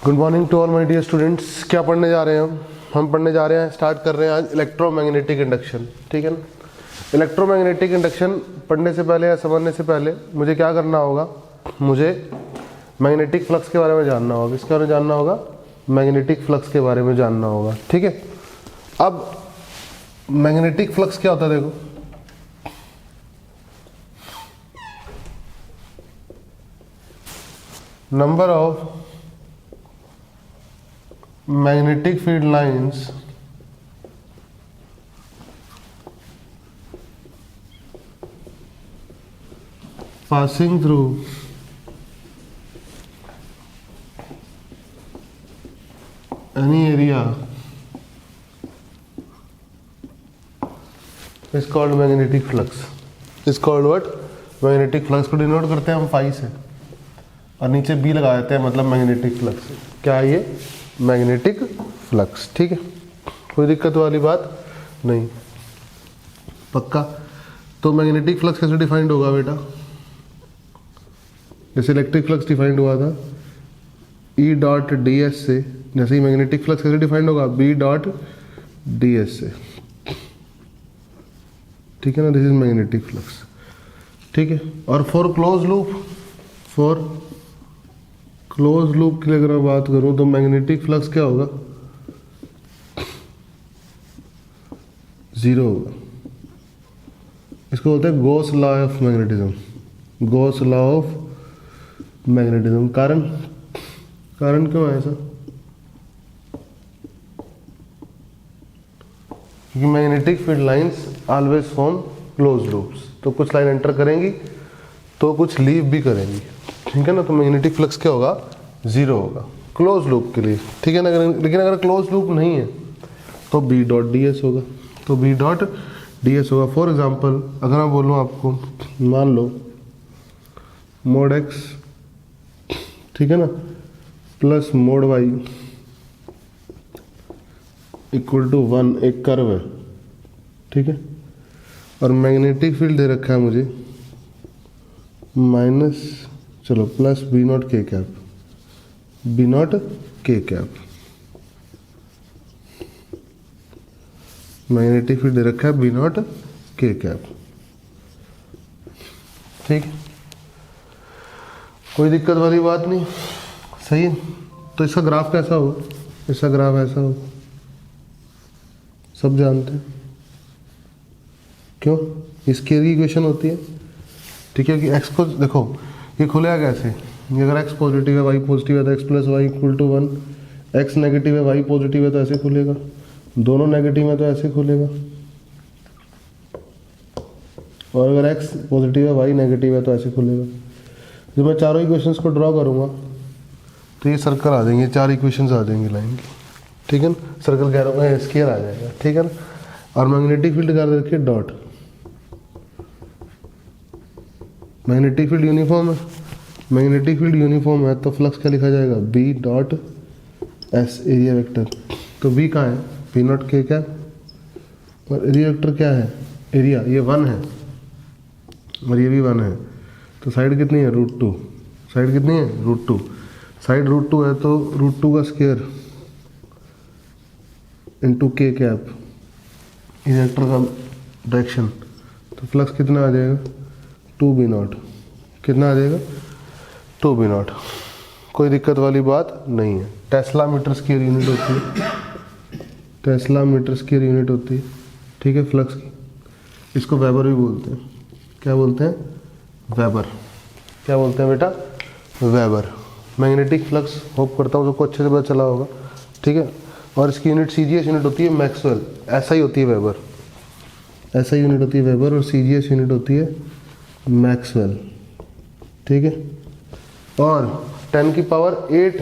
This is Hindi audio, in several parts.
Good morning to all my dear students. क्या पढ़ने जा रहे हैं हम पढ़ने जा रहे हैं, स्टार्ट कर रहे हैं आज इलेक्ट्रोमैग्नेटिक इंडक्शन। ठीक है ना। इलेक्ट्रोमैग्नेटिक इंडक्शन पढ़ने से पहले या समझने से पहले मुझे क्या करना होगा, मुझे मैग्नेटिक फ्लक्स के बारे में जानना होगा। किसके बारे में जानना होगा? मैग्नेटिक फ्लक्स के बारे में जानना होगा। ठीक है। अब मैग्नेटिक फ्लक्स क्या होता है, देखो number of magnetic field lines passing through any area is called magnetic flux. is called what? magnetic flux को डिनोट करते हैं हम फाई से और नीचे बी लगा देते हैं, मतलब मैग्नेटिक फ्लक्स। क्या है ये? Magnetic flux. ठीक है, कोई दिक्कत वाली बात नहीं, पक्का। तो मैग्नेटिक फ्लक्स कैसे डिफाइंड होगा बेटा? जैसे इलेक्ट्रिक फ्लक्स डिफाइंड हुआ था ई डॉट डी एस से, जैसे ही मैग्नेटिक फ्लक्स कैसे डिफाइंड होगा? बी डॉट डी एस से। ठीक है ना, दिस इज मैग्नेटिक फ्लक्स। ठीक है। और फॉर क्लोज लूप के लिए अगर मैं बात करूं तो मैग्नेटिक फ्लक्स क्या होगा? जीरो होगा। इसको बोलते हैं Gauss law of magnetism. Gauss law of magnetism. कारण क्यों है ऐसा? क्योंकि magnetic field lines always form close loops. तो कुछ लाइन एंटर करेंगी तो कुछ लीव भी करेंगी। ठीक है ना। तो मैग्नेटिक फ्लक्स क्या होगा? जीरो होगा क्लोज लूप के लिए। ठीक है ना। लेकिन अगर क्लोज लूप नहीं है तो बी डॉट डी एस होगा। तो बी डॉट डी एस होगा। फॉर एग्जाम्पल अगर मैं बोलूँ आपको, मान लो मोड एक्स, ठीक है ना, plus mod y equal to 1 एक कर्व है। ठीक है। और मैग्नेटिक फील्ड दे रखा है मुझे माइनस, चलो plus B naught K cap, B naught K cap. Magnetic field दे रखा है बी नॉट के कैप। ठीक, कोई दिक्कत वाली बात नहीं, सही है। तो इसका ग्राफ कैसा हो? इसका ग्राफ ऐसा हो, सब जानते हैं क्यों? इसकी इक्वेशन होती है। ठीक है कि एक्स को देखो, ये खुलेगा कैसे? ये अगर एक्स पॉजिटिव है वाई पॉजिटिव है तो x plus y equal to 1। X negative है वाई पॉजिटिव है तो ऐसे खुलेगा। दोनों नेगेटिव है तो ऐसे खुलेगा। और अगर एक्स पॉजिटिव है वाई नेगेटिव है तो ऐसे खुलेगा। जब मैं चारों इक्वेशंस को ड्रॉ करूंगा तो ये सर्कल आ जाएंगे, चार इक्वेशंस आ जाएंगी लाइन की। ठीक है ना। सर्कल कह रहा हूँ, स्क्वायर आ जाएगा। ठीक है ना। और मैग्नेटिक फील्ड कर रखिए डॉट। मैग्नेटिक फील्ड यूनिफॉर्म है, मैग्नेटिक फील्ड यूनिफॉर्म है तो फ्लक्स क्या लिखा जाएगा? B dot S, area vector. तो बी कहाँ है? B naught K cap. और एरिया वेक्टर क्या है? एरिया, ये 1 है और ये भी 1 है। तो साइड कितनी है? √2। साइड कितनी है? √2। साइड √2 है तो √2 का स्क्वायर इंटू के कैप, एरिया वेक्टर का डायरेक्शन। तो फ्लक्स कितना आ जाएगा? 2b0। कितना आ जाएगा? 2b0। कोई दिक्कत वाली बात नहीं है। टेस्ला मीटर स्क्वायर यूनिट होती है, टेस्ला मीटर स्क्वायर यूनिट होती है। ठीक है, फ्लक्स की। इसको वेबर भी बोलते हैं। क्या बोलते हैं? वेबर। क्या बोलते हैं बेटा? वेबर। मैग्नेटिक फ्लक्स होप करता हूँ सबको अच्छे से पता चला होगा। ठीक है। और इसकी यूनिट सीजीएस यूनिट होती है मैक्सवेल। ऐसा ही होती है वेबर, ऐसा यूनिट होती है वेबर। और सीजीएस यूनिट होती है मैक्सवेल। ठीक है। और 10 की पावर 8,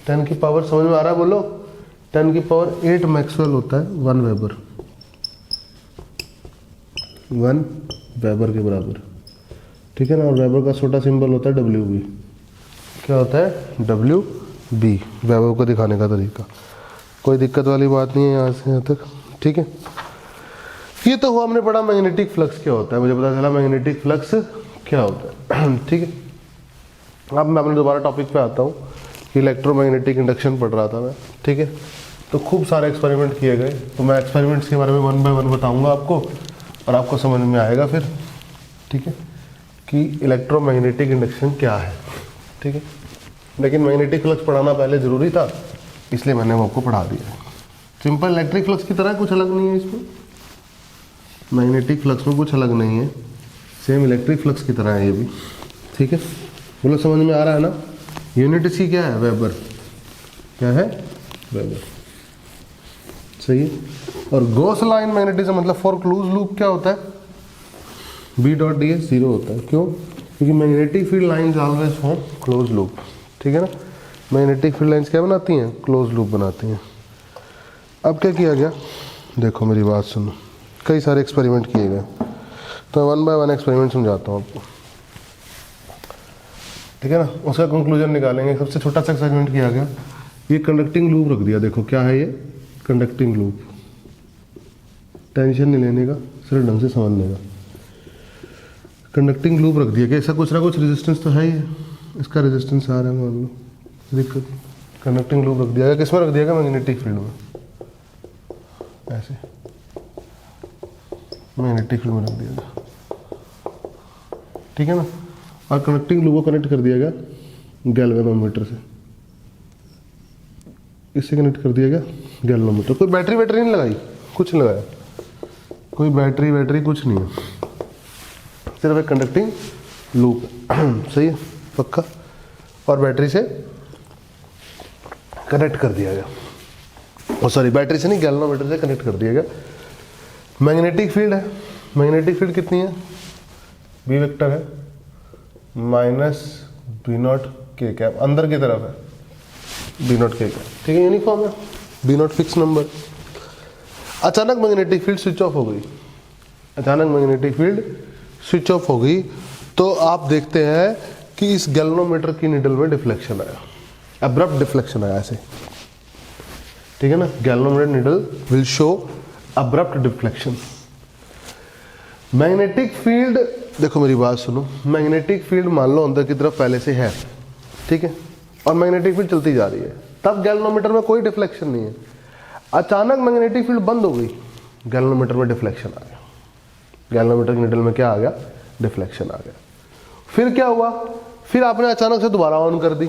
10 की पावर, समझ में आ रहा है? बोलो। 10 की पावर 8 मैक्सवेल होता है 1 वेबर, 1 वेबर के बराबर। ठीक है ना। और वेबर का छोटा सिंबल होता है WB। क्या होता है? WB, वेबर को दिखाने का तरीका। कोई दिक्कत वाली बात नहीं है यहाँ से यहाँ तक। ठीक है। ये तो हुआ, हमने पढ़ा मैग्नेटिक फ्लक्स क्या होता है, मुझे पता चला मैग्नेटिक फ्लक्स क्या होता है। ठीक है। अब मैं अपने दोबारा टॉपिक पे आता हूँ कि इलेक्ट्रोमैग्नेटिक इंडक्शन पढ़ रहा था मैं, ठीक है। तो खूब सारे एक्सपेरिमेंट किए गए, तो मैं एक्सपेरिमेंट्स के बारे में 1 बाय 1 बताऊंगा आपको और आपको समझ में आएगा फिर, ठीक है, कि इलेक्ट्रोमैग्नेटिक इंडक्शन क्या है, ठीक है। लेकिन मैग्नेटिक फ्लक्स पढ़ाना पहले ज़रूरी था, इसलिए मैंने वो आपको पढ़ा दिया। सिंपल इलेक्ट्रिक फ्लक्स की तरह कुछ अलग नहीं है इसमें, मैग्नेटिक फ्लक्स में कुछ अलग नहीं है, सेम इलेक्ट्रिक फ्लक्स की तरह है ये भी, ठीक है। बोलो समझ में आ रहा है ना। यूनिट इसकी क्या है, वेबर, क्या है, वेबर, सही है। और गॉस लाइन मैग्नेटिज्म मतलब फॉर क्लोज लूप क्या होता है, बी डॉट डी एस 0 होता है। क्यों, क्योंकि magnetic field lines always form close loop, ठीक है ना। मैग्नेटिक फील्ड लाइंस क्या बनाती हैं, क्लोज लूप बनाती हैं। अब क्या किया गया, देखो मेरी बात सुनो, कई सारे एक्सपेरिमेंट किए गए, तो 1 बाय 1 एक्सपेरिमेंट समझाता हूँ आपको, ठीक है ना। उसका कंक्लूजन निकालेंगे। सबसे छोटा सा एक्सपेरिमेंट किया गया, ये कंडक्टिंग लूप रख दिया, देखो क्या है ये, कंडक्टिंग लूप, टेंशन नहीं लेने का, सिर्फ ढंग से समझने का। कंडक्टिंग लूप रख दिया कि ऐसा कुछ ना कुछ रेजिस्टेंस तो है ही है, इसका रेजिस्टेंस आ रहा है मान लो, दिक्कत। कंडक्टिंग लूप रख दिया गया, किस में रख दिया गया, मैग्नेटिक फील्ड में, ऐसे मैग्नेटिक फील्ड में रख दिया गया, ठीक है ना। और कनेक्टिंग लूप को कनेक्ट कर दिया गया गैल्वेनोमीटर से, इससे कनेक्ट कर दिया गया गैल्वेनोमीटर। कोई बैटरी वैटरी नहीं लगाई, कुछ नहीं लगाया, कोई बैटरी वैटरी कुछ नहीं है, सिर्फ एक कंडक्टिंग लूप सही है, पक्का। और बैटरी से कनेक्ट कर दिया गया, और सॉरी बैटरी से नहीं, गैल्वेनोमीटर से कनेक्ट कर दिया गया। मैग्नेटिक फील्ड है, मैग्नेटिक फील्ड कितनी है, बी वेक्टर है minus B naught K cap, अंदर की तरफ है बी नॉट के कैप, ठीक है, यूनिफॉर्म है, बी नॉट फिक्स नंबर। अचानक मैग्नेटिक फील्ड स्विच ऑफ हो गई, अचानक मैग्नेटिक फील्ड स्विच ऑफ हो गई, तो आप देखते हैं कि इस गैल्वेनोमीटर की निडल में डिफ्लेक्शन आया, अब्रप्ट डिफ्लेक्शन आया ऐसे, ठीक है ना। Galvanometer needle will show abrupt deflection. Magnetic field, देखो मेरी बात सुनो, मैग्नेटिक फील्ड मान लो अंदर की तरफ पहले से है, ठीक है, और मैग्नेटिक फील्ड चलती जा रही है, तब गैल्वेनोमीटर में कोई डिफ्लेक्शन नहीं है। अचानक मैग्नेटिक फील्ड बंद हो गई, गैल्वेनोमीटर में डिफ्लेक्शन आ गया, गैल्वेनोमीटर के निडल में क्या आ गया, डिफ्लेक्शन आ गया। फिर क्या हुआ, फिर आपने अचानक से दोबारा ऑन कर दी,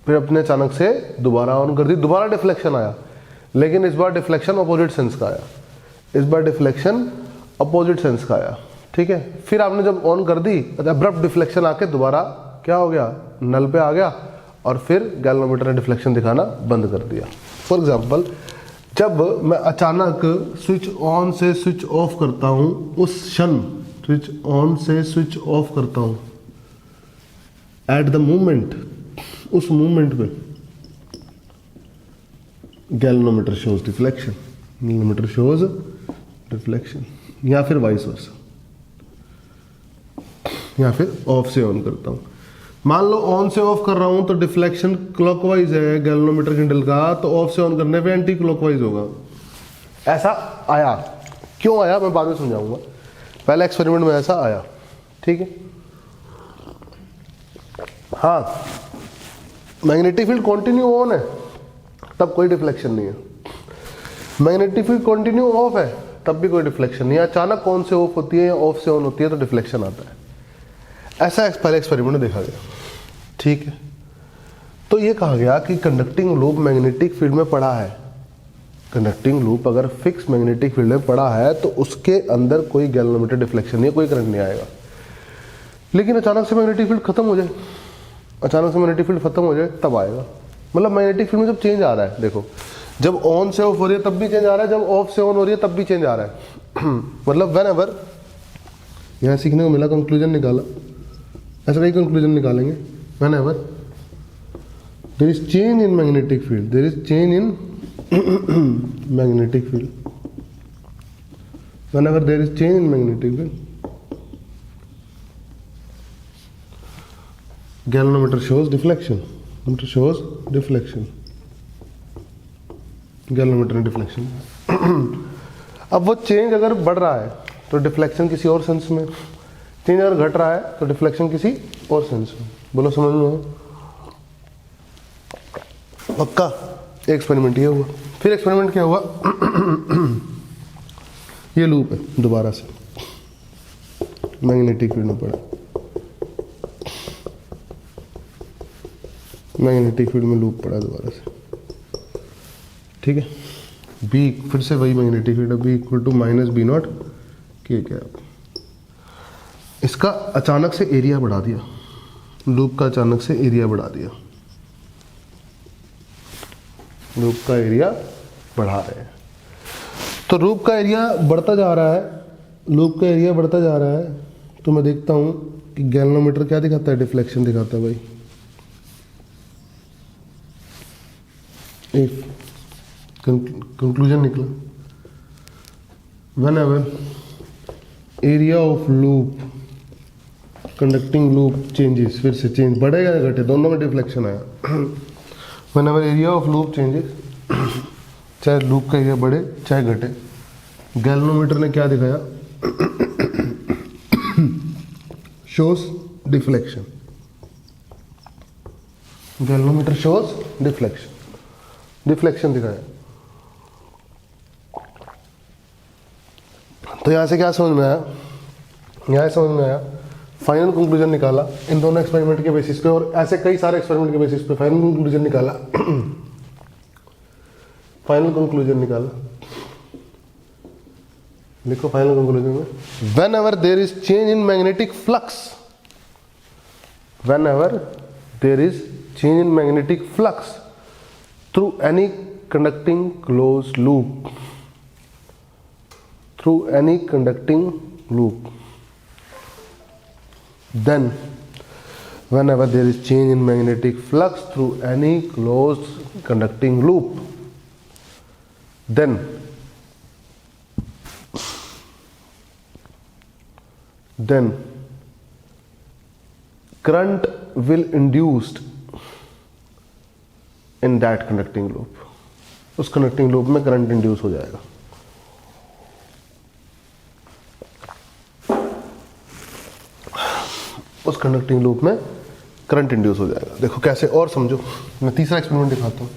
फिर अपने अचानक से दोबारा ऑन कर दी, दोबारा डिफ्लेक्शन आया, लेकिन इस बार डिफ्लेक्शन अपोजिट सेंस का आया, इस बार डिफ्लेक्शन अपोजिट सेंस का आया, ठीक है। फिर आपने जब ऑन कर दी, अब्रप्ट डिफ्लेक्शन आके दोबारा क्या हो गया, नल पे आ गया, और फिर गैल्वेनोमीटर ने डिफ्लेक्शन दिखाना बंद कर दिया। फॉर एग्जांपल, जब मैं अचानक स्विच ऑन से स्विच ऑफ करता हूं, उस क्षण स्विच ऑन से स्विच ऑफ करता हूं, एट द मोमेंट, उस मोमेंट पे galvanometer shows deflection, galvanometer shows deflection, या फिर वाइस वर्सा, या फिर ऑफ से ऑन करता हूं। मान लो ऑन से ऑफ कर रहा हूं तो डिफ्लेक्शन क्लॉकवाइज है गैल्वेनोमीटर के निडल का, तो ऑफ से ऑन करने पे एंटी क्लॉकवाइज होगा। ऐसा आया, क्यों आया मैं बाद में समझाऊंगा, पहले एक्सपेरिमेंट में ऐसा आया, ठीक है। हाँ, मैग्नेटिक फील्ड कंटिन्यू ऑन है, तब कोई डिफ्लेक्शन नहीं है। मैग्नेटिक फील्ड कंटिन्यू ऑफ है, तब भी कोई डिफ्लेक्शन नहीं है। अचानक ऑन से ऑफ होती है या ऑफ से ऑन होती है तो डिफ्लेक्शन आता है। ऐसा पहले एक्सपेरिमेंट में देखा गया, ठीक है। तो ये कहा गया कि कंडक्टिंग लूप मैग्नेटिक फील्ड में पड़ा है, कंडक्टिंग लूप अगर फिक्स मैग्नेटिक फील्ड में पड़ा है तो उसके अंदर कोई गैल्वेनोमीटर डिफ्लेक्शन नहीं है, कोई करंट नहीं आएगा। लेकिन अचानक से मैग्नेटिक फील्ड खत्म हो जाए, अचानक से मैग्नेटिक फील्ड खत्म हो जाए तब आएगा। मतलब मैग्नेटिक फील्ड में जब चेंज आ रहा है, देखो जब ऑन से ऑफ हो रही है तब भी चेंज आ रहा है, जब ऑफ से ऑन हो रही है तब भी चेंज आ रहा है। मतलब व्हेन एवर, यहाँ सीखने को मिला, कंक्लूजन निकाला, ऐसा नहीं कंक्लूजन निकालेंगे। Whenever there is change in magnetic field, there is change in magnetic field, whenever there is change in magnetic field, galvanometer shows deflection, shows deflection, galvanometer में डिफ्लेक्शन। अब वो चेंज अगर बढ़ रहा है तो डिफ्लेक्शन किसी और सेंस में, चेंज अगर घट रहा है तो डिफ्लेक्शन किसी और सेंस में। बोलो समझ में आया? पक्का? एक्सपेरिमेंट ये हुआ, फिर एक्सपेरिमेंट क्या हुआ? ये लूप है, दोबारा से मैग्नेटिक फील्ड में पड़ा, मैग्नेटिक फील्ड में लूप पड़ा दोबारा से, ठीक है। बी फिर से वही मैग्नेटिक फील्ड है, B equal to minus B naught K cap. इसका अचानक से एरिया बढ़ा दिया, लूप का अचानक से एरिया बढ़ा दिया, लूप का एरिया बढ़ा रहे हैं। तो लूप का एरिया बढ़ता जा रहा है, लूप का एरिया बढ़ता जा रहा है, तो मैं देखता हूं कि गैल्वेनोमीटर क्या दिखाता है? डिफ्लेक्शन दिखाता है भाई। इफ कंक्लूजन निकला, whenever area of loop, conducting loop changes, फिर से चेंज, बढ़ेगा या घटे, दोनों में डिफ्लेक्शन आया। Whenever area of loop changes, चाहे लूप का एरिया बढ़े चाहे घटे, गैल्वेनोमीटर ने क्या दिखाया? Shows deflection, galvanometer shows deflection, deflection दिखाया। तो यहां से क्या समझ में आया? यहां समझ में आया, फाइनल कंक्लूजन निकाला इन दोनों एक्सपेरिमेंट के बेसिस पे, और ऐसे कई सारे एक्सपेरिमेंट के बेसिस पे फाइनल कंक्लूजन निकाला। फाइनल कंक्लूजन निकाला, लिखो फाइनल कंक्लूजन में, when ever there is change in magnetic flux, when ever there is change in magnetic flux through any conducting close loop, through any conducting loop, then whenever there is change in magnetic flux through any closed conducting loop, then current will induced in that conducting loop, उस conducting loop में current induce हो जाएगा। उस कंडक्टिंग लूप में करंट इंड्यूस हो जाएगा। देखो कैसे, और समझो, मैं तीसरा एक्सपेरिमेंट दिखाता हूँ।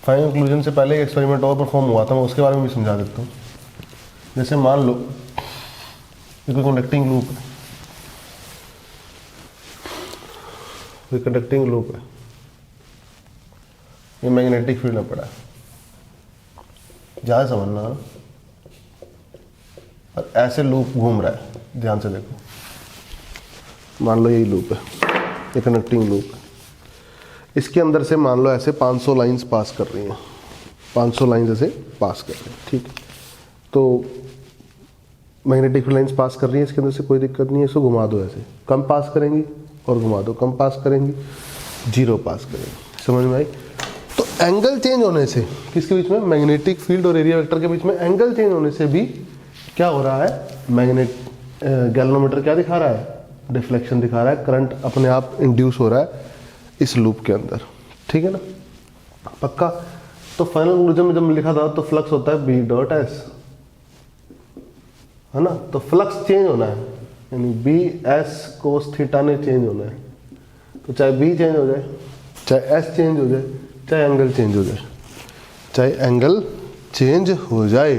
फाइनल कंक्लूजन से पहले एक एक्सपेरिमेंट और परफॉर्म हुआ था, मैं उसके बारे में भी समझा देता हूँ। जैसे मान लो ये कोई कंडक्टिंग लूप है, ये कंडक्टिंग लूप है, ये मैग्नेटिक फील्ड में पड़ा है, ज़्यादा समझना, और ऐसे लूप घूम रहा है, ध्यान से देखो। मान लो यही लूप है, ये कनेक्टिंग लूप है, इसके अंदर से मान लो ऐसे 500 लाइंस पास कर रही हैं, 500 लाइंस ऐसे पास कर रही हैं, ठीक। तो मैग्नेटिक लाइंस पास कर रही हैं, इसके अंदर से कोई दिक्कत नहीं है, इसको घुमा दो ऐसे, कम पास करेंगी और घुमा दो, कम पास करेंगी, जीरो पास करेंगी, समझ में आई? तो एंगल चेंज होने से, किसके बीच में? मैग्नेटिक फील्ड और एरिया वेक्टर के बीच में एंगल चेंज होने से भी क्या हो रहा है? गैल्वेनोमीटर क्या दिखा रहा है? डिफ्लेक्शन दिखा रहा है, करंट अपने आप इंड्यूस हो रहा है इस लूप के अंदर, ठीक है ना? पक्का? तो फाइनल कंक्लूजन में जब लिखा था तो फ्लक्स होता है बी डॉट एस, है ना? तो फ्लक्स चेंज होना है, यानी बी एस कोस थीटा ने चेंज होना है। तो चाहे बी चेंज हो जाए, चाहे एस चेंज हो जाए, चाहे एंगल चेंज हो जाए, चाहे एंगल चेंज हो जाए,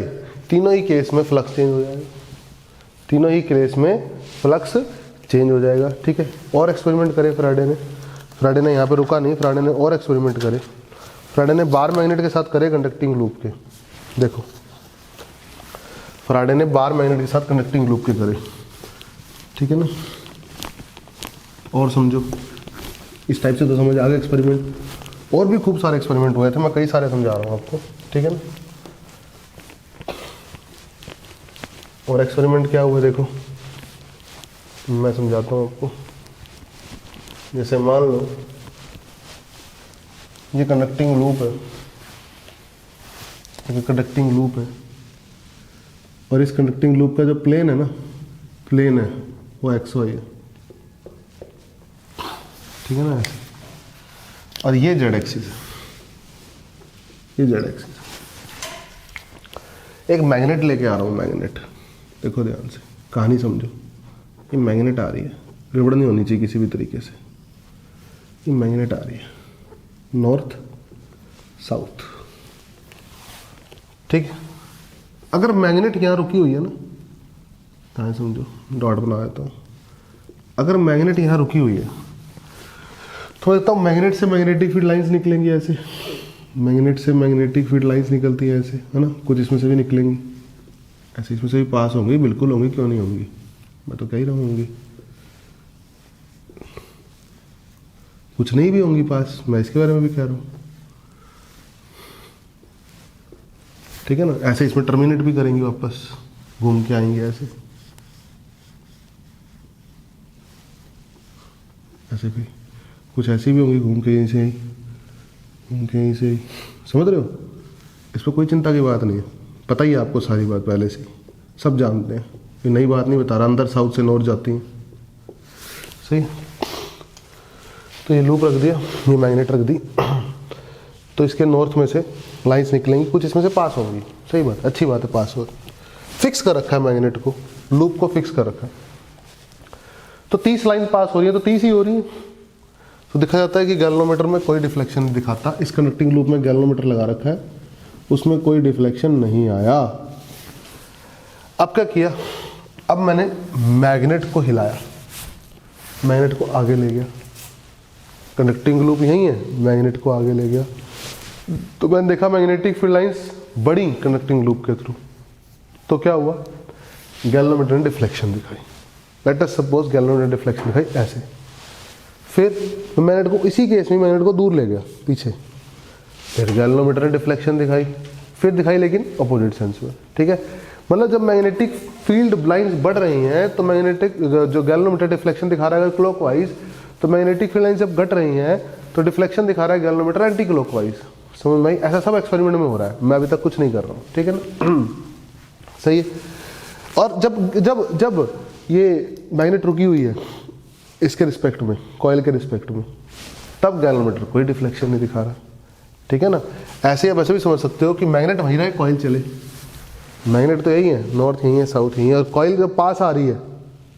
तीनों ही केस में फ्लक्स चेंज हो जाएगा, तीनों ही केस में फ्लक्स चेंज हो जाएगा, ठीक है। और एक्सपेरिमेंट करे फ्राइडे ने यहाँ पे रुका नहीं, फ्राइडे ने और एक्सपेरिमेंट करे। फ्राइडे ने बार मैग्नेट के साथ करे कंडक्टिंग लूप के, देखो फ्राइडे ने बार मैग्नेट के साथ कंडक्टिंग लूप के करे, ठीक है ना? और समझो, इस टाइप से तो समझ आ गया एक्सपेरिमेंट। और भी खूब सारे एक्सपेरिमेंट हुए थे, मैं कई सारे समझा रहा हूँ आपको, ठीक है ना? और एक्सपेरिमेंट क्या हुए देखो, मैं समझाता हूँ आपको। जैसे मान लो ये कंडक्टिंग लूप है, ये कंडक्टिंग लूप है, और इस कंडक्टिंग लूप का जो प्लेन है ना, प्लेन है वो एक्स वाई है, ठीक है ना? और ये जेड एक्सिस है, ये जेड एक्सिस। एक मैग्नेट लेके आ रहा हूँ, मैग्नेट, देखो ध्यान से, कहानी समझो। ये मैग्नेट आ रही है, गड़बड़ नहीं होनी चाहिए किसी भी तरीके से। ये मैग्नेट आ रही है नॉर्थ साउथ, ठीक है। अगर मैग्नेट यहाँ रुकी हुई है ना, हाँ समझो डॉट बनाया तो, अगर मैग्नेट यहाँ रुकी हुई है तो देखता हूँ मैग्नेट से मैग्नेटिक फील्ड लाइंस निकलेंगी ऐसे, मैग्नेट से मैग्नेटिक फील्ड लाइंस निकलती है ऐसे, है ना, कुछ इसमें से भी निकलेंगी ऐसे, इसमें से भी पास होंगी, बिल्कुल होंगी, क्यों नहीं होंगी, मैं तो कह ही रहा हूँ होंगी। कुछ नहीं भी होंगी पास, मैं इसके बारे में भी कह रहा हूँ, ठीक है ना। ऐसे इसमें टर्मिनेट भी करेंगे, वापस घूम के आएंगे ऐसे, ऐसे भी कुछ ऐसी भी होंगी, घूम के यहीं से ही, घूम के यहीं से ही, समझ रहे हो। इस पर कोई चिंता की बात नहीं है, पता ही है आपको सारी बात पहले से, सब जानते हैं, ये नई बात नहीं बता रहा। अंदर साउथ से नॉर्थ जाती हैं, सही। तो ये लूप रख दिया, ये मैग्नेट रख दी, तो इसके नॉर्थ में से लाइंस निकलेंगी, कुछ इसमें से पास होंगी, सही बात, अच्छी बात है, पास हो। फिक्स कर रखा है मैग्नेट को, लूप को फिक्स कर रखा है, तो 30 लाइन पास हो रही है तो 30 ही हो रही है। तो दिखा जाता है कि गैल्वेनोमीटर में कोई डिफ्लेक्शन नहीं दिखाता। इस कनेक्टिंग लूप में गैल्वेनोमीटर लगा रखा है, उसमें कोई डिफ्लेक्शन नहीं आया। अब क्या किया, अब मैंने मैग्नेट को हिलाया, मैग्नेट को आगे ले गया, कनेक्टिंग लूप यही है, मैग्नेट को आगे ले गया, तो मैंने देखा मैग्नेटिक फील्ड लाइंस बढ़ी कनेक्टिंग लूप के थ्रू। तो क्या हुआ, गैल्वेनोमीटर ने डिफ्लेक्शन दिखाई। लेट अस सपोज गैल्वेनोमीटर ने डिफ्लेक्शन दिखाई ऐसे, फिर मैग्नेट को, इसी केस में मैग्नेट को दूर ले गया पीछे, फिर गैल्वेनोमीटर ने डिफ्लेक्शन दिखाई, फिर दिखाई लेकिन अपोजिट सेंस में, ठीक है। मतलब जब मैग्नेटिक फील्ड लाइंस बढ़ रही हैं तो मैग्नेटिक जो गैल्वेनोमीटर डिफ्लेक्शन दिखा रहा है क्लॉकवाइज, तो मैग्नेटिक फील्ड लाइंस जब घट रही हैं तो डिफ्लेक्शन दिखा रहा है गैल्वेनोमीटर एंटी क्लॉकवाइज। समझ में आई, ऐसा सब एक्सपेरिमेंट में हो रहा है, मैं अभी तक कुछ नहीं कर रहा हूँ, ठीक है ना, सही है। और जब जब जब ये मैग्नेट रुकी हुई है इसके रिस्पेक्ट में, कॉइल के रिस्पेक्ट में, तब गैल्वेनोमीटर कोई डिफ्लेक्शन नहीं दिखा रहा, ठीक है ना। ऐसे आप ऐसे भी समझ सकते हो कि मैग्नेट वहीं रहे, कॉइल चले, मैग्नेट तो यही है, नॉर्थ यही है, साउथ यही है, और कॉइल जब पास आ रही है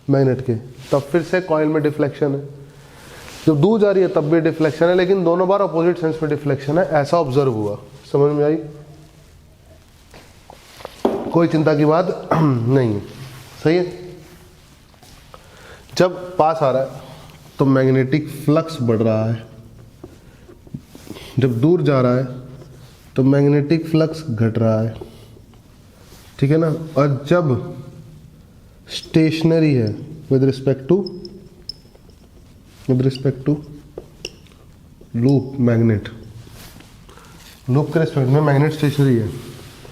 मैग्नेट के, तब फिर से कॉइल में डिफ्लेक्शन है, जब दूर जा रही है तब भी डिफ्लेक्शन है, लेकिन दोनों बार अपोजिट सेंस में डिफ्लेक्शन है, ऐसा ऑब्जर्व हुआ। समझ में आई, कोई चिंता की बात नहीं है, सही है। जब पास आ रहा है तो मैग्नेटिक फ्लक्स बढ़ रहा है, जब दूर जा रहा है तो मैग्नेटिक फ्लक्स घट रहा है, ठीक है ना। और जब स्टेशनरी है with respect to loop, magnet loop के रिस्पेक्ट में मैग्नेट स्टेशनरी है,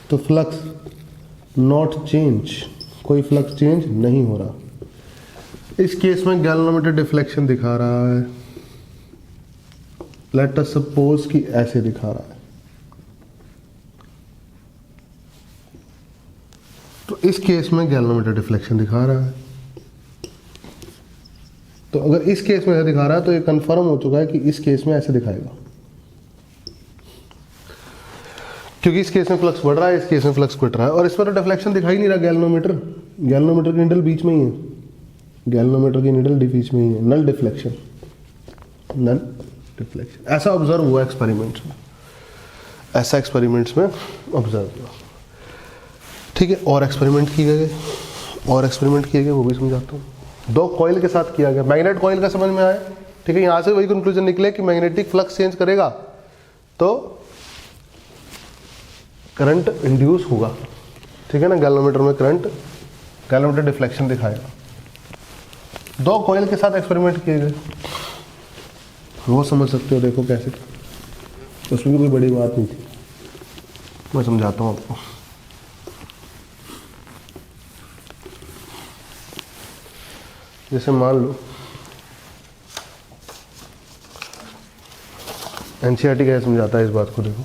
तो फ्लक्स नॉट चेंज, कोई फ्लक्स चेंज नहीं हो रहा। इस केस में गैल्वेनोमीटर डिफ्लेक्शन दिखा रहा है, लेट अस सपोज कि ऐसे दिखा रहा है, तो इस केस में गैल्वेनोमीटर डिफ्लेक्शन दिखा रहा है। तो अगर इस केस में ऐसे दिखा रहा है तो ये कंफर्म हो चुका है कि इस केस में ऐसे दिखाएगा, क्योंकि इस केस में फ्लक्स बढ़ रहा है, इस केस में फ्लक्स घट रहा है, और इसमें तो डिफ्लेक्शन दिखाई नहीं रहा। गैल्वेनोमीटर की निडल बीच में ही है, गैल्वेनोमीटर की निडल बीच में ही है, नल डिफ्लेक्शन, नल डिफ्लेक्शन। ऐसा ऑब्जर्व हुआ एक्सपेरिमेंट्स में, ऐसा एक्सपेरिमेंट्स में ऑब्जर्व हुआ, ठीक है। और एक्सपेरिमेंट किए गए, वो भी समझाता हूँ। 2 कॉइल के साथ किया गया, मैग्नेट कॉइल का समझ में आया, ठीक है। यहाँ से वही कंक्लूजन निकले कि मैग्नेटिक फ्लक्स चेंज करेगा तो करंट इंड्यूस होगा, ठीक है ना। गैल्वेनोमीटर में करंट, गैल्वेनोमीटर डिफ्लेक्शन दिखाएगा। 2 कॉइल के साथ एक्सपेरिमेंट किए गए, वो समझ सकते हो, देखो कैसे, उसमें कोई बड़ी बात नहीं थी, मैं समझाता हूँ आपको। जैसे मान लो एनसीईआरटी कैसे समझाता है इस बात को, देखो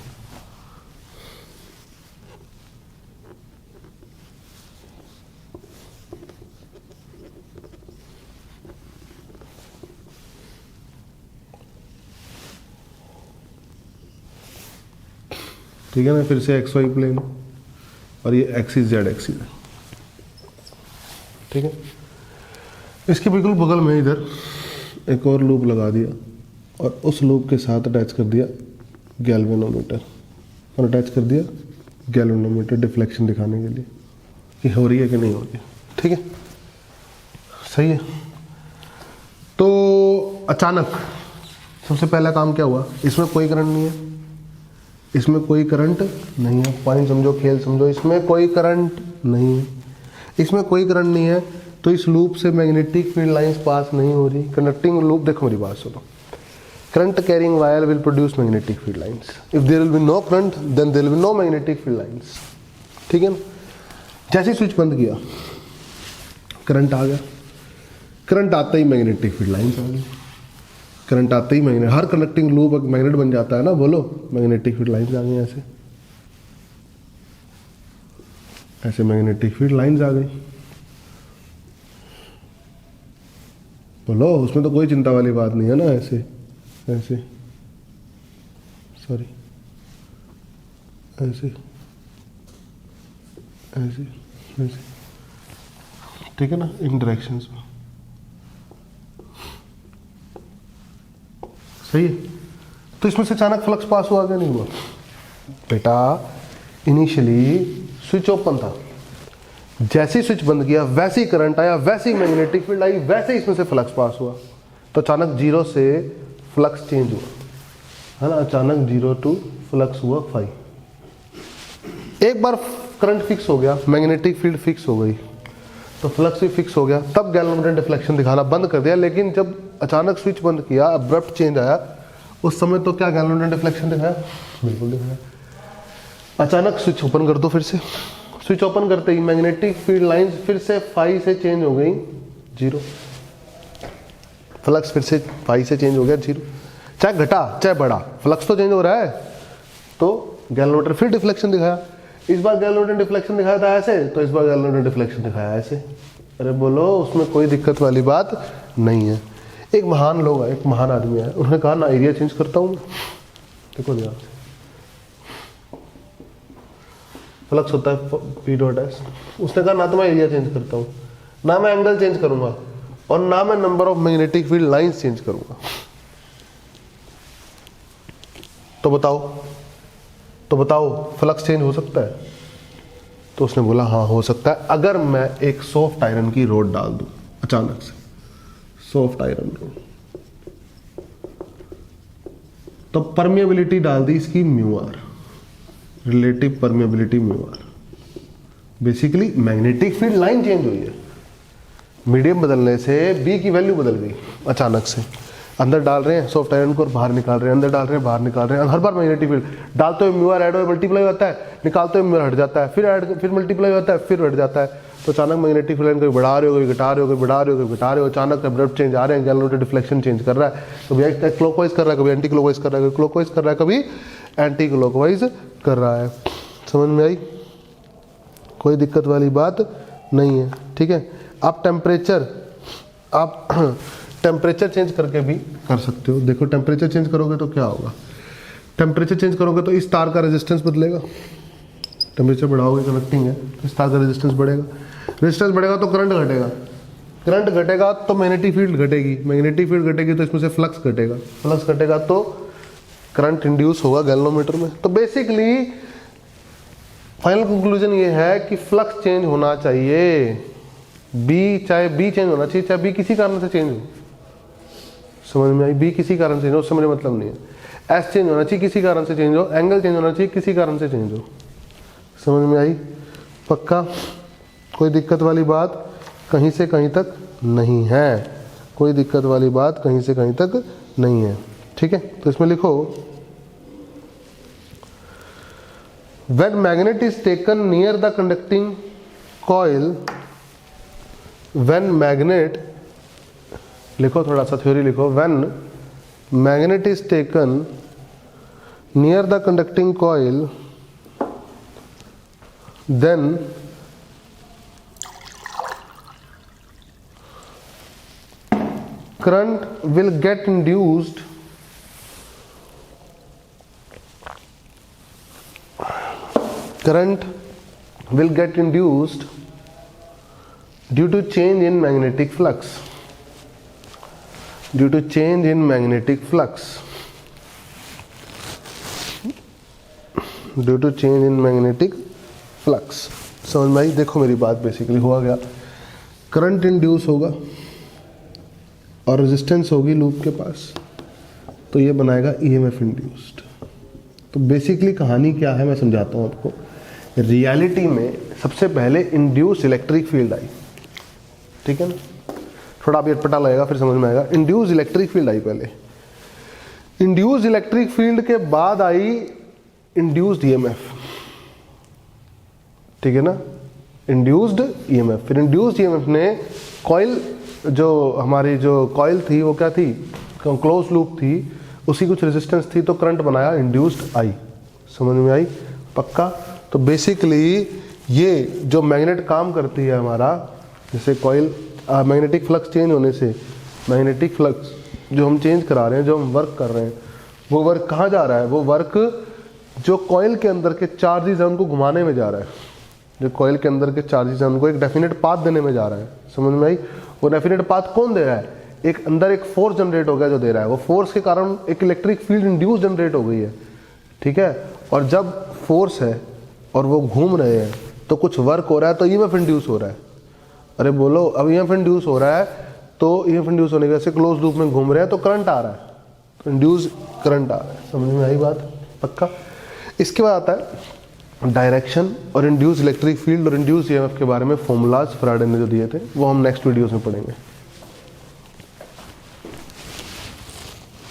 ठीक है ना। फिर से एक्स वाई प्लेन और ये एक्सिस जेड एक्सिस है, ठीक है। इसके बिल्कुल बगल में इधर एक और लूप लगा दिया और उस लूप के साथ अटैच कर दिया गैल्वेनोमीटर, और अटैच कर दिया गैल्वेनोमीटर डिफ्लेक्शन दिखाने के लिए कि हो रही है कि नहीं हो रही है। ठीक है, सही है। तो अचानक सबसे पहला काम क्या हुआ, इसमें कोई करंट नहीं है, इसमें कोई करंट नहीं है, पॉइंट समझो, खेल समझो, इसमें कोई करंट नहीं है, इसमें कोई करंट नहीं है, तो इस लूप से मैग्नेटिक फील्ड लाइंस पास नहीं हो रही। कंडक्टिंग लूप, देखो मेरी बात सुनो, current carrying wire will produce magnetic field lines, if there will be no current then there will be no magnetic field lines. ठीक है ना। जैसे स्विच बंद किया करंट आ गया, करंट आते ही मैग्नेटिक फील्ड लाइंस आ गई, करंट आते ही मैग्नेट, हर कंडक्टिंग लूप एक मैग्नेट बन जाता है ना, बोलो, मैग्नेटिक फील्ड लाइंस आ गई, ऐसे ऐसे मैग्नेटिक फील्ड लाइंस आ गई, बोलो, उसमें तो कोई चिंता वाली बात नहीं है ना, ऐसे ऐसे, सॉरी, ऐसे ऐसे ऐसे, ठीक है ना, इन डायरेक्शंस में, सही है। तो इसमें से अचानक फ्लक्स पास हुआ क्या, नहीं हुआ बेटा। इनिशियली स्विच ओपन था, जैसे ही स्विच बंद किया वैसे ही करंट आया, वैसे ही मैग्नेटिक फील्ड आई, वैसे ही इसमें से फ्लक्स पास हुआ। तो अचानक 0 से फ्लक्स चेंज हुआ, है ना, अचानक 0 टू फ्लक्स हुआ 5। एक बार करंट फिक्स हो गया, मैग्नेटिक फील्ड फिक्स हो गई, तो फ्लक्स भी फिक्स हो गया, तब गैल्वेनोमीटर डिफ्लेक्शन दिखाना बंद कर दिया। लेकिन जब अचानक स्विच बंद किया, अब्रप्ट चेंज आया, उस समय तो क्या गैल्वेनोमीटर डिफ्लेक्शन दिखाया, बिल्कुल दिखाया। अचानक स्विच ओपन कर दो, फिर से स्विच ओपन करते ही मैग्नेटिक फील्ड लाइंस फिर से 5 से चेंज हो गई 0, फ्लक्स फिर से 5 से चेंज हो गया 0, चाहे घटा चाहे बढ़ा, फ्लक्स तो चेंज हो रहा है। तो गैल्वेनोमीटर फिर डिफ्लेक्शन दिखाया, इस बार गैल्वेनोमीटर डिफ्लेक्शन दिखाया था ऐसे, तो इस बार गैल्वेनोमीटर डिफ्लेक्शन दिखाया ऐसे। अरे बोलो, उसमें कोई दिक्कत वाली बात नहीं है। एक महान लोग है, एक महान आदमी है, उन्होंने कहा ना एरिया चेंज करता हूँ, देखो ध्यान से, फ्लक्स होता है पी डॉट एस, उसने कहा ना तो मैं एरिया चेंज करता हूँ, ना मैं एंगल चेंज करूंगा, और ना मैं number of magnetic field lines change करूंगा। तो बताओ फ्लक्स चेंज हो सकता है? तो उसने बोला हाँ हो सकता है, अगर मैं एक सॉफ्ट आयरन की रोड डाल दूं, अचानक से सॉफ्ट आयरन रोड, तो परमिएबिलिटी डाल दी इसकी mu R, relative permeability mu R, basically magnetic field line change हुई है, मीडियम बदलने से बी की वैल्यू बदल गई अचानक से। अंदर डाल रहे हैं सॉफ्ट आयरन को और बाहर निकाल रहे हैं, अंदर डाल रहे हैं बाहर निकाल रहे हैं, हर बार मैग्नेटिक फील्ड डालते हुए म्यू आर ऐड हो मल्टीप्लाई होता है, निकालते हुए म्यू आर हट जाता है, फिर मल्टीप्लाई होता है, फिर हट जाता है। तो अचानक मैग्नेटिक फील्ड लाइन कभी बढ़ा रहे हो, कभी घटा रहे हो, कभी बढ़ा रहे हो, कभी घटा रहे हो, अचानक अब्रप्ट चेंज आ रहे हैं, गैल्वेनोमीटर डिफ्लेक्शन चेंज कर रहा है, कभी क्लॉकवाइज कर रहा है, कभी एंटी क्लॉकवाइज कर रहा है, कभी क्लॉकवाइज कर रहा है, कभी एंटी क्लॉकवाइज कर रहा है। समझ में आई? कोई दिक्कत वाली बात नहीं है, ठीक है। आप टेम्परेचर चेंज करके भी कर सकते हो। देखो टेम्परेचर चेंज करोगे तो क्या होगा, टेम्परेचर चेंज करोगे तो इस तार का रेजिस्टेंस बदलेगा, टेम्परेचर बढ़ाओगे, कनेक्टिंग है, इस तार का रेजिस्टेंस बढ़ेगा, रेजिस्टेंस बढ़ेगा तो करंट घटेगा, करंट घटेगा तो मैग्नेटिक फील्ड घटेगी, मैग्नेटिक फील्ड घटेगी तो इसमें से फ्लक्स घटेगा, फ्लक्स घटेगा तो करंट इंड्यूस होगा गैल्वेनोमीटर में। तो बेसिकली फाइनल कंक्लूजन ये है कि फ्लक्स चेंज होना चाहिए, चाहे बी चेंज होना चाहिए, चाहे बी किसी कारण से चेंज हो। समझ में आई? बी किसी कारण से चेंज हो, उससे मुझे मतलब नहीं है। एस चेंज होना चाहिए, किसी कारण से चेंज हो, एंगल चेंज होना चाहिए, किसी कारण से चेंज हो। समझ में आई? पक्का? कोई दिक्कत वाली बात कहीं से कहीं तक नहीं है, कोई दिक्कत वाली बात कहीं से कहीं तक नहीं है, ठीक है। तो इसमें लिखो, when magnet is taken near the conducting coil, when magnet, लिखो थोड़ा सा थ्योरी लिखो, when magnet is taken near the conducting coil, then current will get induced due to change in magnetic flux. Due to change in magnetic flux, due to change in magnetic flux. समझ में आई? देखो मेरी बात, बेसिकली हुआ क्या, करंट इंड्यूस होगा और रेजिस्टेंस होगी लूप के पास, तो ये बनाएगा ईएमएफ इंड्यूस्ड। तो बेसिकली कहानी क्या है मैं समझाता हूँ आपको। रियलिटी में सबसे पहले इंड्यूस इलेक्ट्रिक फील्ड आई, ठीक है ना, थोड़ा अब ये पता लगेगा फिर समझ में आएगा। इंड्यूस इलेक्ट्रिक फील्ड आई पहले, इंड्यूस इलेक्ट्रिक फील्ड के बाद आई इंड्यूस्ड ईएमएफ, ठीक है ना, इंड्यूस्ड ईएमएफ। फिर इंड्यूस्ड ईएमएफ ने कॉइल, जो हमारी जो कॉइल थी वो क्या थी, क्लोज लूप थी, उसी कुछ रेजिस्टेंस थी, तो करंट बनाया इंड्यूस्ड आई। समझ में आई? पक्का? तो बेसिकली ये जो मैग्नेट काम करती है हमारा, जैसे कॉइल मैग्नेटिक फ्लक्स चेंज होने से, मैग्नेटिक फ्लक्स जो हम चेंज करा रहे हैं, जो हम वर्क कर रहे हैं, वो वर्क कहाँ जा रहा है, वो वर्क जो कॉइल के अंदर के चार्जेस हैं उनको घुमाने में जा रहा है, जो कॉइल के अंदर के चार्जेस हैं उनको एक डेफिनेट पाथ देने में जा रहा है। समझ में आई? वो डेफिनेट पाथ कौन दे रहा है, एक अंदर एक फोर्स जनरेट हो गया जो दे रहा है, वो फोर्स के कारण एक इलेक्ट्रिक फील्ड इंड्यूस जनरेट हो गई है, ठीक है। और जब फोर्स है और वो घूम रहे हैं तो कुछ वर्क हो रहा है, तो ईएमएफ इंड्यूस हो रहा है। अरे बोलो, अब ईएमएफ इंड्यूस हो रहा है, तो ईएमएफ इंड्यूस होने की वजह से क्लोज लूप में घूम रहे हैं तो करंट आ रहा है, तो इंड्यूस करंट आ रहा है। समझ में आई बात? पक्का? इसके बाद आता है डायरेक्शन और इंड्यूस इलेक्ट्रिक फील्ड और इंड्यूस ईएमएफ के बारे में फॉर्मूलाज फैराडे ने जो दिए थे वो हम नेक्स्ट वीडियोस में पढ़ेंगे।